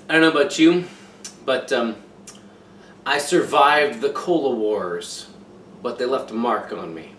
I don't know about you, but I survived the cola wars, but they left a mark on me.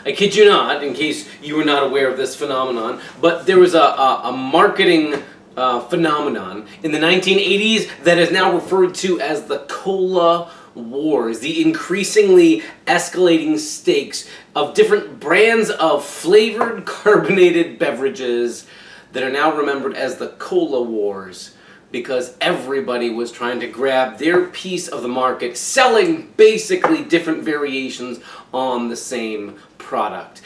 I kid you not, in case you were not aware of this phenomenon, but there was a marketing phenomenon in the 1980s that is now referred to as the cola wars, the increasingly escalating stakes of different brands of flavored carbonated beverages that are now remembered as the cola wars, because everybody was trying to grab their piece of the market, selling basically different variations on the same product.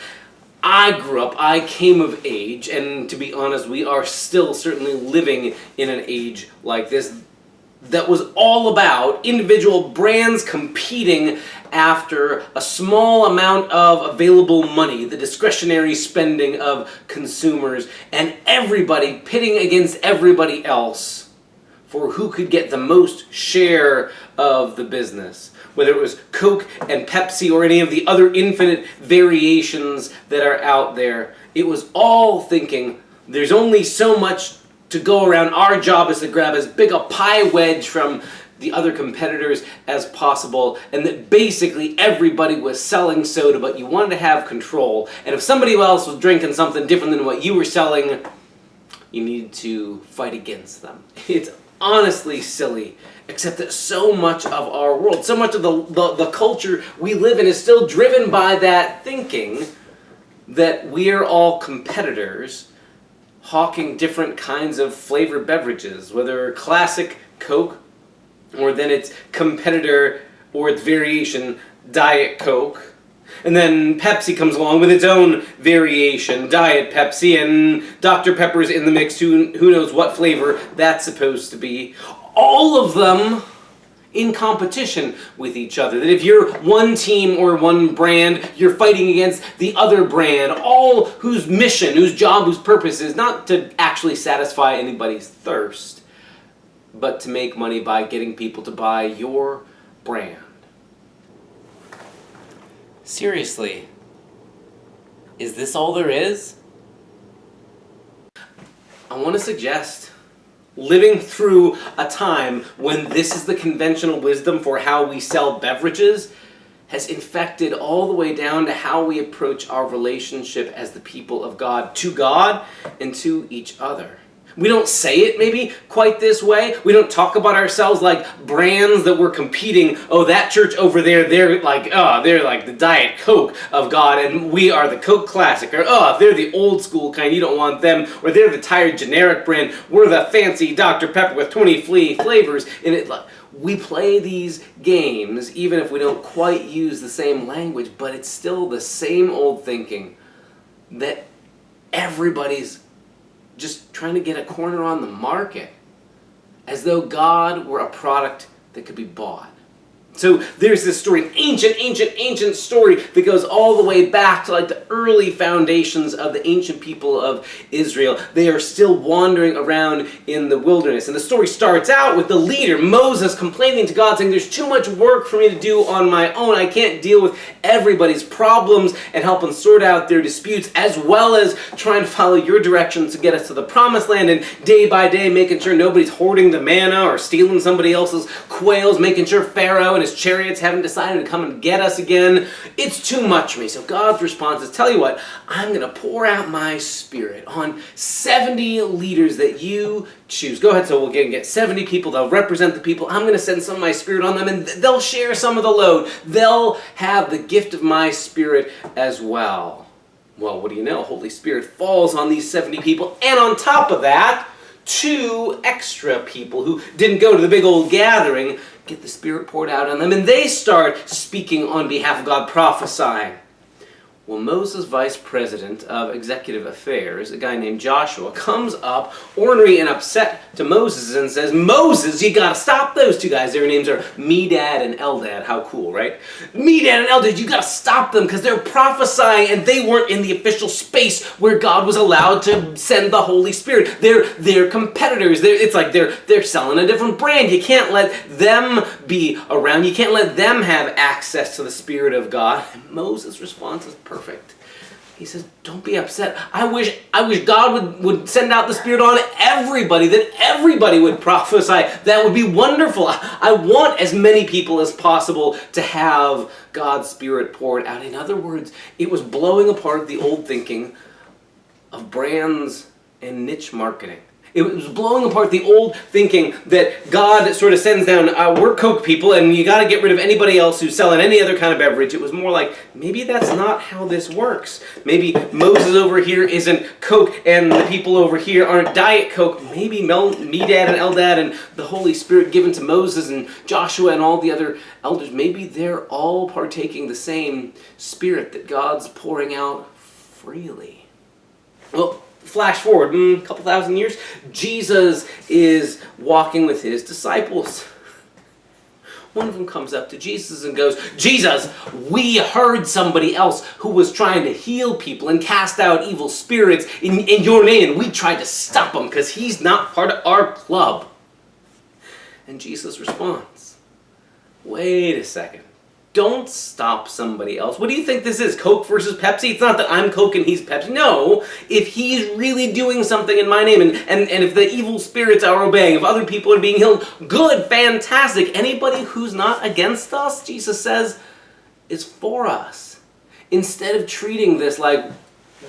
I grew up, I came of age, and to be honest, we are still certainly living in an age like this that was all about individual brands competing after a small amount of available money, the discretionary spending of consumers, and everybody pitting against everybody else for who could get the most share of the business. Whether it was Coke and Pepsi or any of the other infinite variations that are out there, it was all thinking, there's only so much to go around. Our job is to grab as big a pie wedge from the other competitors as possible, and that basically everybody was selling soda, but you wanted to have control. And if somebody else was drinking something different than what you were selling, you needed to fight against them. It's honestly silly, except that so much of our world, so much of the culture we live in is still driven by that thinking that we're all competitors hawking different kinds of flavored beverages, whether classic Coke or then its competitor or its variation, Diet Coke. And then Pepsi comes along with its own variation, Diet Pepsi, and Dr. Pepper's in the mix, who knows what flavor that's supposed to be. All of them in competition with each other. That if you're one team or one brand, you're fighting against the other brand, all whose mission, whose job, whose purpose is not to actually satisfy anybody's thirst, but to make money by getting people to buy your brand. Seriously, is this all there is? I want to suggest living through a time when this is the conventional wisdom for how we sell beverages has infected all the way down to how we approach our relationship as the people of God, to God and to each other. We don't say it maybe quite this way. We don't talk about ourselves like brands that we're competing. Oh, that church over there, they're like the Diet Coke of God, and we are the Coke Classic. Or, if they're the old school kind, you don't want them. Or they're the tired generic brand. We're the fancy Dr. Pepper with 20 flavors in it. We play these games even if we don't quite use the same language, but it's still the same old thinking that everybody's just trying to get a corner on the market, as though God were a product that could be bought. So there's this story, an ancient story that goes all the way back to like the early foundations of the ancient people of Israel. They are still wandering around in the wilderness. And the story starts out with the leader, Moses, complaining to God, saying, there's too much work for me to do on my own. I can't deal with everybody's problems and help them sort out their disputes, as well as trying to follow your directions to get us to the promised land, and day by day making sure nobody's hoarding the manna or stealing somebody else's quails, making sure Pharaoh and his chariots haven't decided to come and get us again. It's too much for me. So God's response is, tell you what, I'm going to pour out my Spirit on 70 leaders that you choose. Go ahead, so we'll get 70 people. They'll represent the people. I'm going to send some of my Spirit on them, and they'll share some of the load. They'll have the gift of my Spirit as well. Well, what do you know? Holy Spirit falls on these 70 people, and on top of that, 2 extra people who didn't go to the big old gathering get the Spirit poured out on them, and they start speaking on behalf of God, prophesying. Well, Moses' vice president of executive affairs, a guy named Joshua, comes up ornery and upset to Moses and says, Moses, you gotta stop those 2 guys. Their names are Medad and Eldad. How cool, right? Medad and Eldad, you gotta stop them because they're prophesying and they weren't in the official space where God was allowed to send the Holy Spirit. They're competitors. It's like they're selling a different brand. You can't let them be around. You can't let them have access to the Spirit of God. And Moses' response is perfect. He says, don't be upset. I wish God would send out the Spirit on everybody, that everybody would prophesy. That would be wonderful. I want as many people as possible to have God's Spirit poured out. In other words, it was blowing apart the old thinking of brands and niche marketing. It was blowing apart the old thinking that God sort of sends down, we're Coke people, and you got to get rid of anybody else who's selling any other kind of beverage. It was more like, maybe that's not how this works. Maybe Moses over here isn't Coke, and the people over here aren't Diet Coke. Maybe Medad and Eldad and the Holy Spirit given to Moses and Joshua and all the other elders, maybe they're all partaking the same Spirit that God's pouring out freely. Well, flash forward a couple thousand years, Jesus is walking with his disciples. One of them comes up to Jesus and goes, Jesus, we heard somebody else who was trying to heal people and cast out evil spirits in your name, and we tried to stop him because he's not part of our club. And Jesus responds, wait a second. Don't stop somebody else. What do you think this is? Coke versus Pepsi? It's not that I'm Coke and he's Pepsi. No, if he's really doing something in my name, and if the evil spirits are obeying, if other people are being healed, good, fantastic. Anybody who's not against us, Jesus says, is for us. Instead of treating this like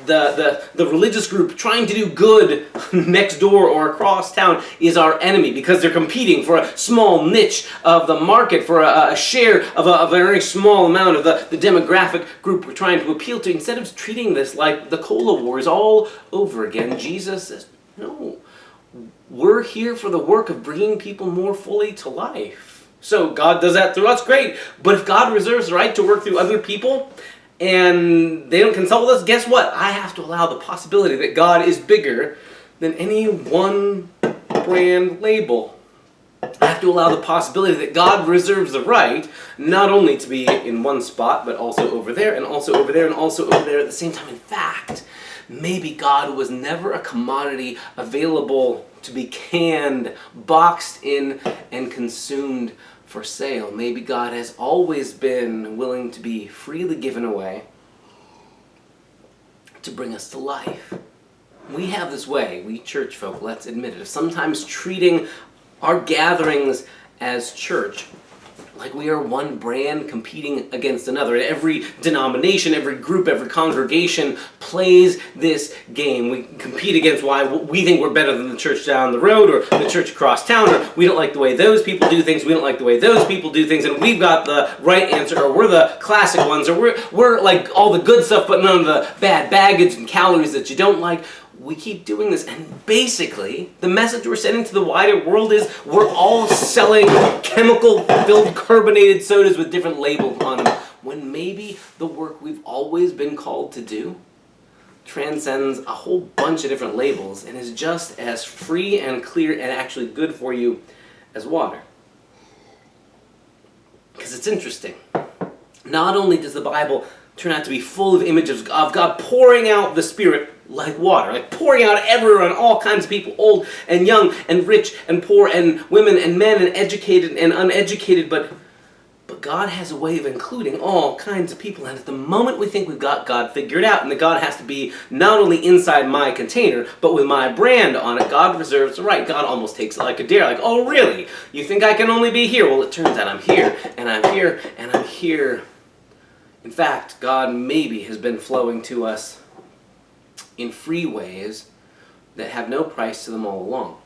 the religious group trying to do good next door or across town is our enemy because they're competing for a small niche of the market, for a share of a very small amount of the demographic group we're trying to appeal to. Instead of treating this like the cola wars all over again, Jesus says, no, we're here for the work of bringing people more fully to life. So God does that through us, great. But if God reserves the right to work through other people, and they don't consult with us, guess what? I have to allow the possibility that God is bigger than any one brand label. I have to allow the possibility that God reserves the right not only to be in one spot, but also over there, and also over there, and also over there at the same time. In fact, maybe God was never a commodity available to be canned, boxed in, and consumed for sale. Maybe God has always been willing to be freely given away to bring us to life. We have this way, we church folk, let's admit it, of sometimes treating our gatherings as church like we are one brand competing against another. Every denomination, every group, every congregation plays this game. We compete against why we think we're better than the church down the road or the church across town, or we don't like the way those people do things, we don't like the way those people do things, and we've got the right answer, or we're the classic ones, or we're like all the good stuff but none of the bad baggage and calories that you don't like. We keep doing this, and basically, the message we're sending to the wider world is we're all selling chemical-filled carbonated sodas with different labels on them, when maybe the work we've always been called to do transcends a whole bunch of different labels and is just as free and clear and actually good for you as water. Because it's interesting. Not only does the Bible turn out to be full of images of God pouring out the Spirit like water, like pouring out everywhere on all kinds of people, old and young and rich and poor and women and men and educated and uneducated, but God has a way of including all kinds of people, and at the moment we think we've got God figured out and that God has to be not only inside my container, but with my brand on it, God reserves the right. God almost takes it like a dare, like, oh really? You think I can only be here? Well, it turns out I'm here, and I'm here, and I'm here. In fact, God maybe has been flowing to us in free ways that have no price to them all along.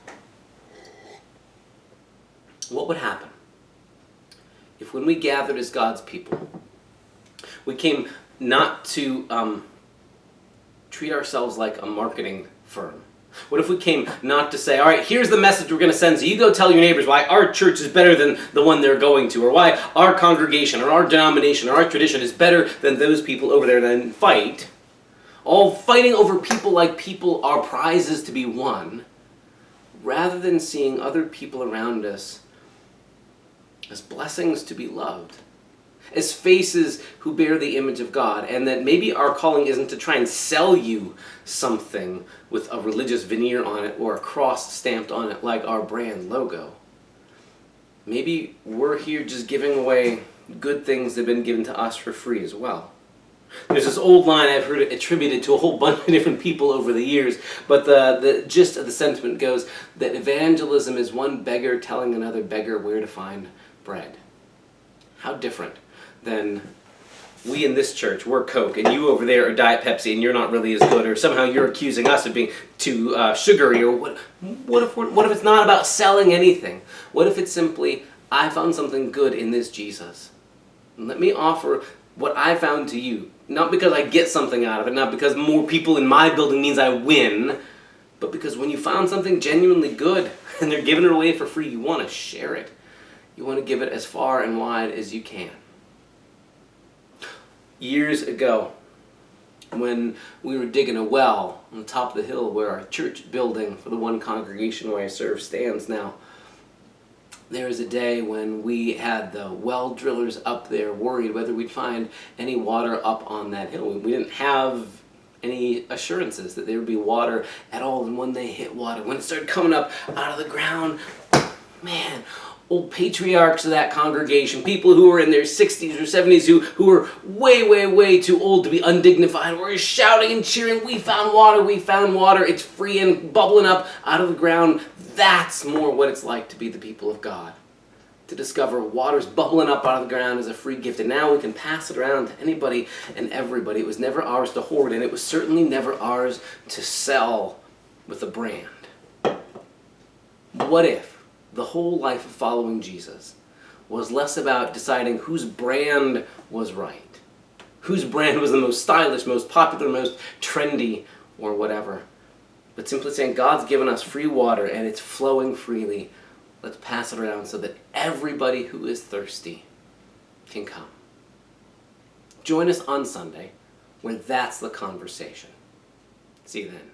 What would happen if when we gathered as God's people, we came not to treat ourselves like a marketing firm? What if we came not to say, all right, here's the message we're going to send, so you go tell your neighbors why our church is better than the one they're going to, or why our congregation, or our denomination, or our tradition is better than those people over there, and then fight. All fighting over people like people are prizes to be won, rather than seeing other people around us as blessings to be loved, as faces who bear the image of God, and that maybe our calling isn't to try and sell you something with a religious veneer on it or a cross stamped on it like our brand logo. Maybe we're here just giving away good things that have been given to us for free as well. There's this old line I've heard attributed to a whole bunch of different people over the years, but the gist of the sentiment goes that evangelism is one beggar telling another beggar where to find bread. How different than we in this church, we're Coke, and you over there are Diet Pepsi, and you're not really as good, or somehow you're accusing us of being too sugary, or what if it's not about selling anything? What if it's simply, I found something good in this Jesus. And let me offer what I found to you. Not because I get something out of it, not because more people in my building means I win, but because when you found something genuinely good, and they're giving it away for free, you want to share it. You want to give it as far and wide as you can. Years ago, when we were digging a well on the top of the hill where our church building for the one congregation where I serve stands now, there was a day when we had the well drillers up there worried whether we'd find any water up on that hill. We didn't have any assurances that there would be water at all, and when they hit water, when it started coming up out of the ground, man, old patriarchs of that congregation, people who were in their 60s or 70s, who were way too old to be undignified, were shouting and cheering, we found water, it's free and bubbling up out of the ground. That's more what it's like to be the people of God. To discover water's bubbling up out of the ground as a free gift, and now we can pass it around to anybody and everybody. It was never ours to hoard, and it was certainly never ours to sell with a brand. What if the whole life of following Jesus was less about deciding whose brand was right, whose brand was the most stylish, most popular, most trendy, or whatever, but simply saying, God's given us free water and it's flowing freely. Let's pass it around so that everybody who is thirsty can come. Join us on Sunday where that's the conversation. See you then.